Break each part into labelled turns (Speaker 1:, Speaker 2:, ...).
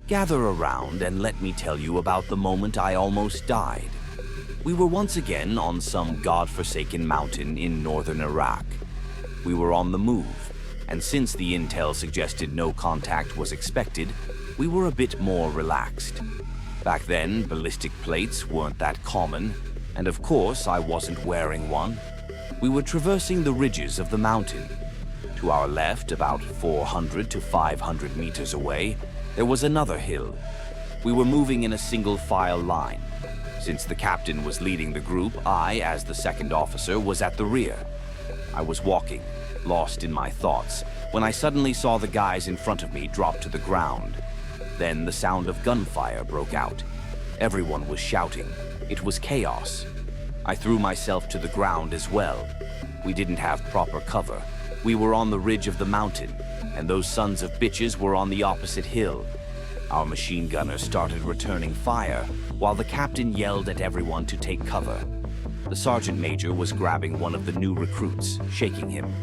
Speaker 1: Gather around and let me tell you about the moment I almost died. We were once again on some godforsaken mountain in northern Iraq. We were on the move, and since the intel suggested no contact was expected, we were a bit more relaxed. Back then, ballistic plates weren't that common, and of course I wasn't wearing one. We were traversing the ridges of the mountain. To our left, about 400 to 500 meters away, there was another hill. We were moving in a single file line. Since the captain was leading the group, I, as the second officer, was at the rear. I was walking, lost in my thoughts, when I suddenly saw the guys in front of me drop to the ground. Then the sound of gunfire broke out. Everyone was shouting. It was chaos. I threw myself to the ground as well. We didn't have proper cover. We were on the ridge of the mountain, and those sons of bitches were on the opposite hill. Our machine gunners started returning fire, while the captain yelled at everyone to take cover. The sergeant major was grabbing one of the new recruits, shaking him.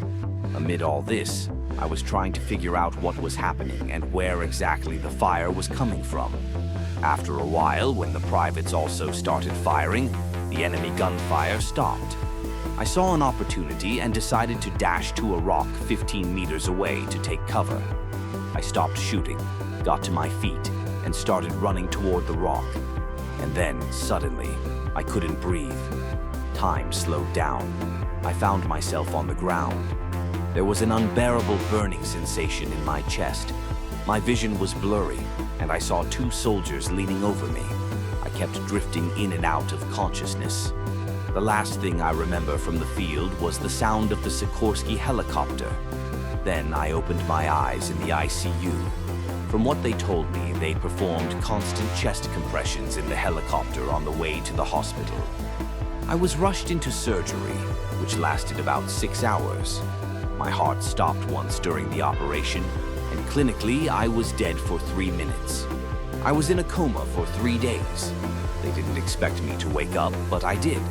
Speaker 1: Amid all this, I was trying to figure out what was happening and where exactly the fire was coming from. After a while, when the privates also started firing, the enemy gunfire stopped. I saw an opportunity and decided to dash to a rock 15 meters away to take cover. I stopped shooting, got to my feet, and started running toward the rock. And then, suddenly, I couldn't breathe. Time slowed down. I found myself on the ground. There was an unbearable burning sensation in my chest. My vision was blurry, and I saw two soldiers leaning over me. I kept drifting in and out of consciousness. The last thing I remember from the field was the sound of the Sikorsky helicopter. Then I opened my eyes in the ICU. From what they told me, they performed constant chest compressions in the helicopter on the way to the hospital. I was rushed into surgery, which lasted about 6 hours. My heart stopped once during the operation, and clinically, I was dead for 3 minutes. I was in a coma for 3 days. They didn't expect me to wake up, but I did.